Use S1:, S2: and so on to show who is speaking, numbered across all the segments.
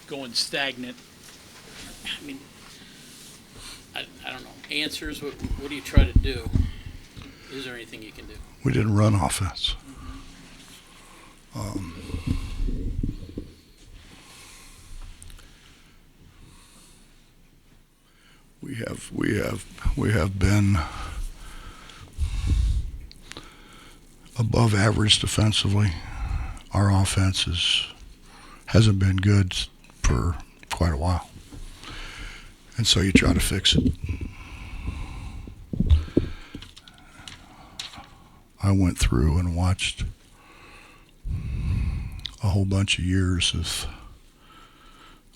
S1: going stagnant. I mean, I don't know. Answers, what do you try to do? Is there anything you can do?
S2: We didn't run offense. We have been above average defensively. Our offense hasn't been good for quite a while, and so you try to fix it. I went through and watched a whole bunch of years of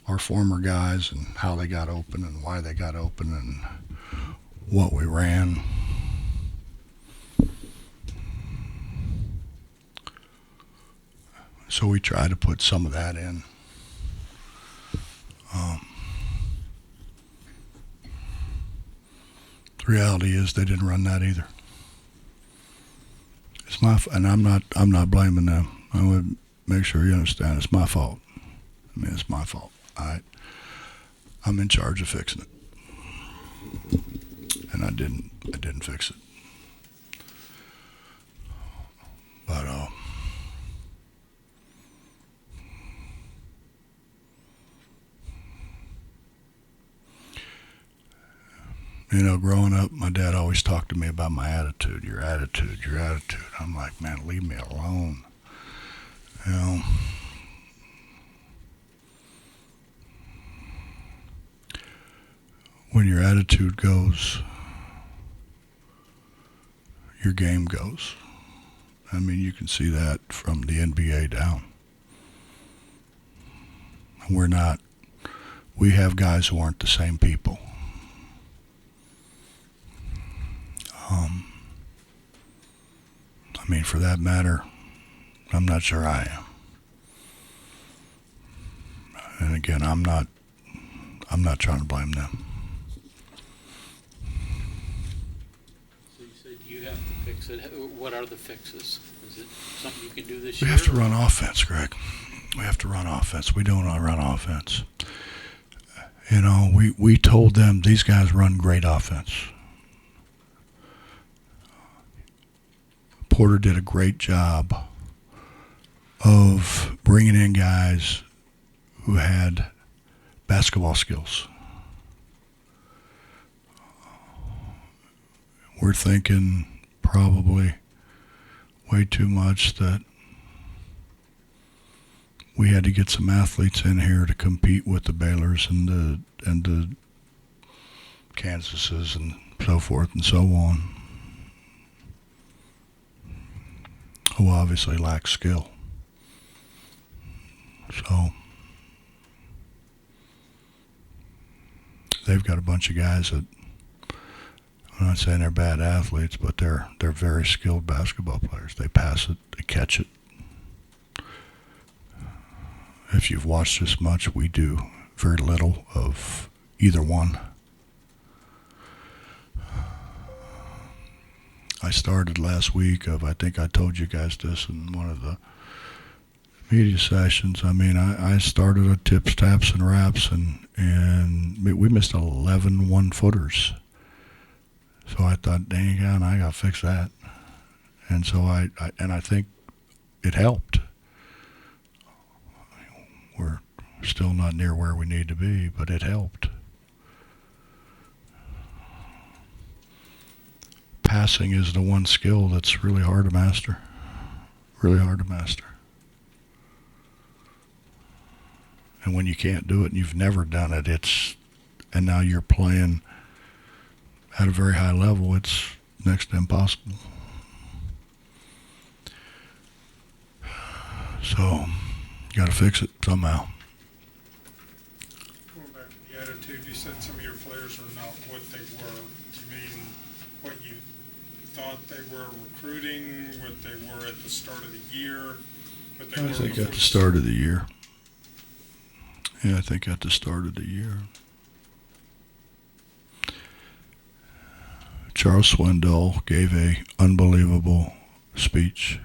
S2: our former guys and how they got open and why they got open and what we ran. So we try to put some of that in. The reality is they didn't run that either. It's and I'm not blaming them. I would make sure you understand it's my fault. I mean, it's my fault. All right. I'm in charge of fixing it. And I didn't fix it. But growing up, my dad always talked to me about my attitude, your attitude. I'm like, man, leave me alone. When your attitude goes, your game goes. I mean, you can see that from the NBA down. We have guys who aren't the same people. I mean, for that matter, I'm not sure I am. And again, I'm not trying to blame them.
S1: So you said you have to fix it. What are the fixes? Is it something you can do this year?
S2: We have to run offense, Greg. We have to run offense. We don't run offense. We told them these guys run great offense. Porter did a great job of bringing in guys who had basketball skills. We're thinking probably way too much that we had to get some athletes in here to compete with the Baylors and the Kansases and so forth and so on, who obviously lack skill. So they've got a bunch of guys that, I'm not saying they're bad athletes, but they're very skilled basketball players. They pass it, they catch it. If you've watched this much, we do very little of either one. I started last week I think I told you guys this in one of the media sessions. I mean, I started a tips, taps, and wraps, and we missed 11 one-footers. So I thought, dang it, I got to fix that. And so I think it helped. We're still not near where we need to be, but it helped. Passing is the one skill that's really hard to master. Really hard to master. And when you can't do it and you've never done it, and now you're playing at a very high level, it's next to impossible. So, you got to fix it somehow.
S3: Going back to the attitude, you said some of your players are not what they were. Do you mean what you thought they were recruiting, what they were at the start of the year? What they
S2: I think at the start of the year. Yeah, I think at the start of the year. Charles Swindoll gave a unbelievable speech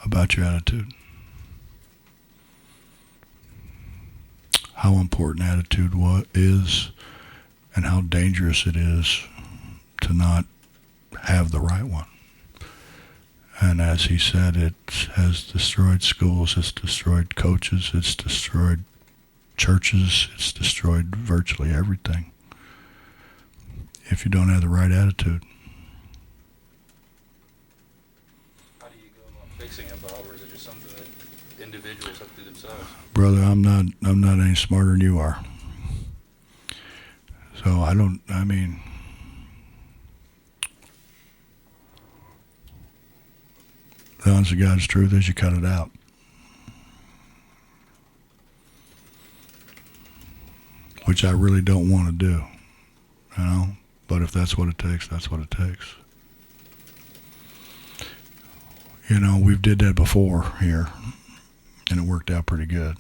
S2: about your attitude. how important attitude is and how dangerous it is to not have the right one. And as he said, it has destroyed schools, it's destroyed coaches, it's destroyed churches, it's destroyed virtually everything if you don't have the right attitude.
S4: How do you go about fixing it, Bob, or is it just something that individuals have to do themselves?
S2: Brother, I'm not any smarter than you are. So the honest to God's truth is you cut it out. Which I really don't want to do, you know. But if that's what it takes, that's what it takes. You know, we've did that before here, and it worked out pretty good.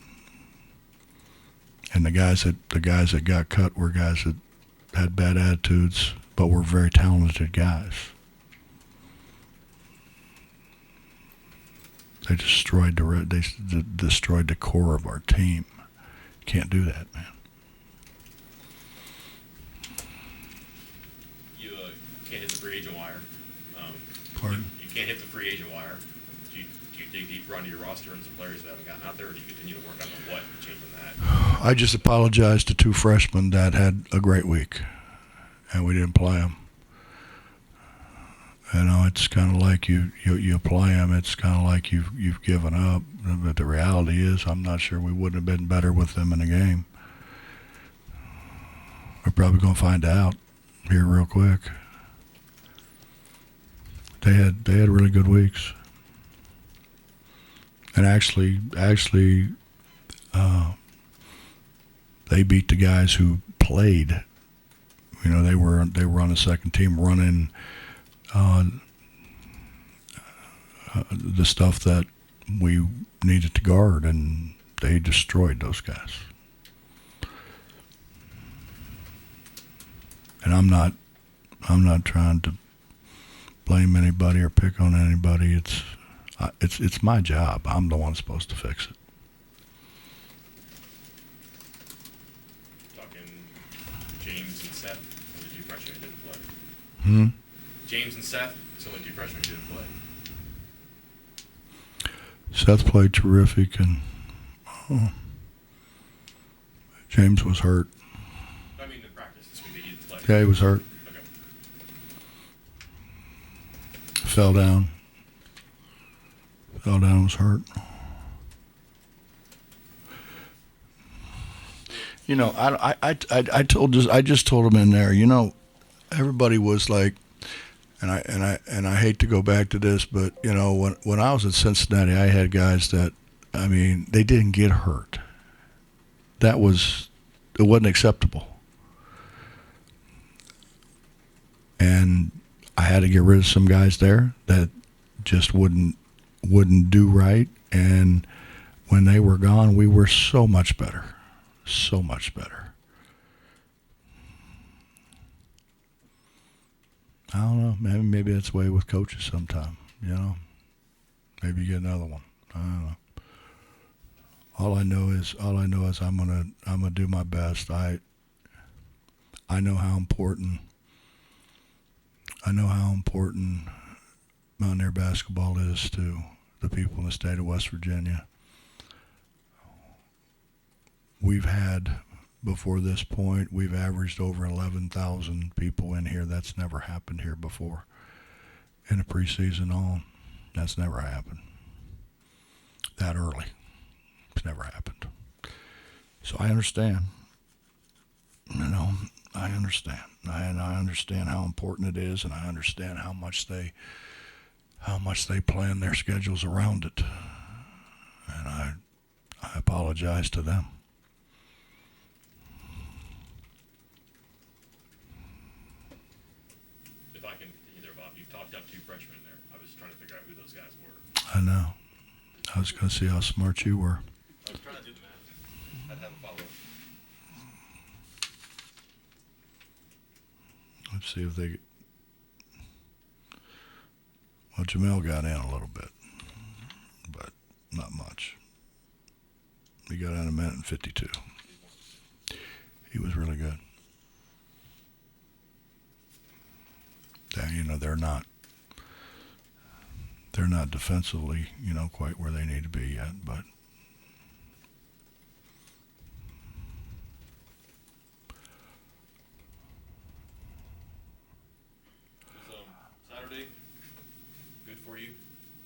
S2: And the guys that got cut were guys that had bad attitudes, but were very talented guys. They destroyed the core of our team. Can't do that, man.
S5: You can't hit the free agent wire.
S2: Pardon?
S5: You can't hit the free agent wire. Do you dig deeper onto your roster and some players that haven't gotten out there, or do you continue to work on the what and changing that?
S2: I just apologize to two freshmen that had a great week, and we didn't play them. You know, it's kind of like you play them. It's kind of like you've given up. But the reality is, I'm not sure we wouldn't have been better with them in the game. We're probably going to find out here real quick. They had really good weeks, and actually, they beat the guys who played. You know, they were on the second team running the stuff that we needed to guard, and they destroyed those guys. And I'm not trying to blame anybody or pick on anybody. It's my job. I'm the one supposed to fix it.
S5: Talking James and Seth, only two freshmen who didn't play. James and Seth, it's only two freshmen who didn't play.
S2: Seth played terrific, and James was hurt.
S5: I mean, in practice this week he didn't play.
S2: Yeah, he was hurt.
S5: Okay.
S2: Fell down, was hurt. You know, I just told him in there, you know, everybody was like, and I hate to go back to this, but you know, when I was at Cincinnati, I had guys that, I mean, they didn't get hurt. It wasn't acceptable. And I had to get rid of some guys there that just wouldn't do right. And when they were gone, we were so much better. So much better. I don't know. Maybe that's the way with coaches sometime, you know. Maybe you get another one. I don't know. All I know is I'm gonna do my best. I know how important Mountaineer basketball is to the people in the state of West Virginia. We've had, before this point, we've averaged over 11,000 people in here. That's never happened here before. In a preseason on, that's never happened. That early. It's never happened. So I understand. You know, I understand. And I understand how important it is, and I understand how much they plan their schedules around it. And I apologize to them.
S5: If I can continue there, Bob, you've talked up two freshmen there. I was trying to figure out who those guys were.
S2: I know. I was going to see how smart you were.
S5: I was trying to do the math. I'd have a follow-up.
S2: Let's see if they. Well, Jamel got in a little bit, but not much. He got in a minute and 52.
S5: He's more
S2: He was really good. They're not defensively, quite where they need to be yet, but
S5: Was Saturday good for you?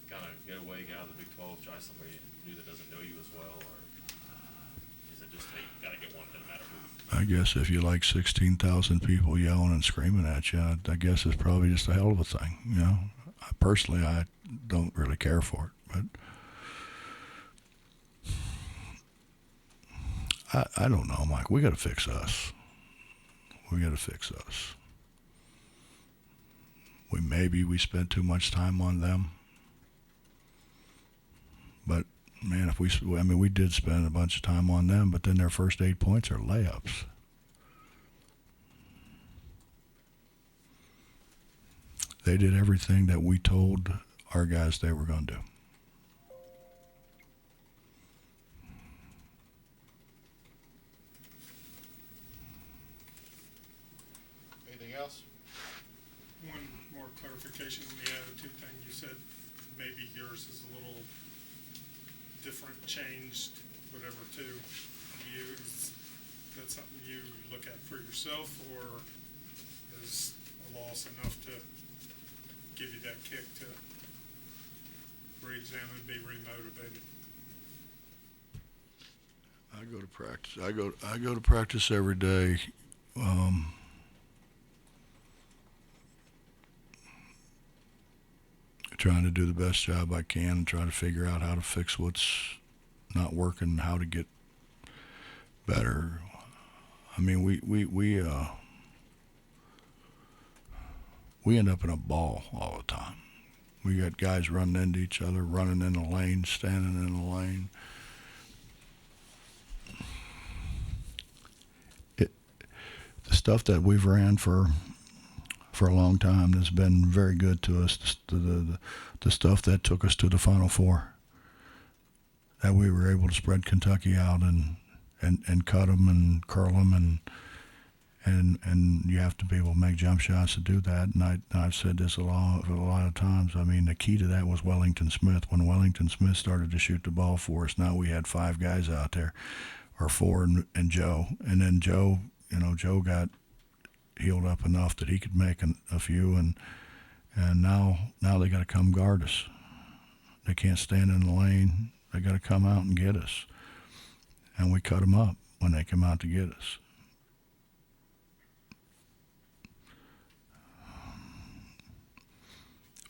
S5: Kind of get away, get out of the Big 12, try somebody new that doesn't know you as well, or is it just, hey, you got to get one, doesn't matter who?
S2: I guess if you like 16,000 people yelling and screaming at you, I guess it's probably just a hell of a thing, Personally, I don't really care for it, but I don't know, Mike. We got to fix us. We spent too much time on them, but man, we did spend a bunch of time on them, but then their first 8 points are layups. They did everything that we told our guys they were going to do.
S6: Anything else?
S3: One more clarification on the attitude thing. You said maybe yours is a little different, changed, whatever, too. Is that something you look at for yourself, or is a loss enough to give you that kick to re-examine, be remotivated?
S2: I go to practice. I go to practice every day. Trying to do the best job I can and try to figure out how to fix what's not working, how to get better. I mean, we end up in a ball all the time. We got guys running into each other, running in the lane, standing in the lane. The stuff that we've ran for a long time has been very good to us. The stuff that took us to the Final Four, that we were able to spread Kentucky out and cut them and curl them, and you have to be able to make jump shots to do that. And I've said this a lot of times. I mean, the key to that was Wellington Smith. When Wellington Smith started to shoot the ball for us, now we had 5 guys out there, or 4, and Joe. And then Joe got healed up enough that he could make a few, and now they got to come guard us. They can't stand in the lane. They got to come out and get us, and we cut them up when they come out to get us.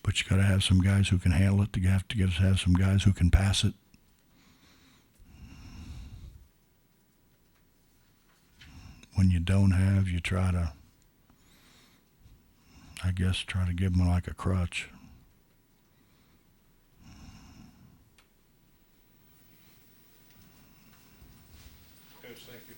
S2: But you got to have some guys who can handle it. You have to have some guys who can pass it. When you don't have, you try to give them like a crutch.
S6: Coach, thank you.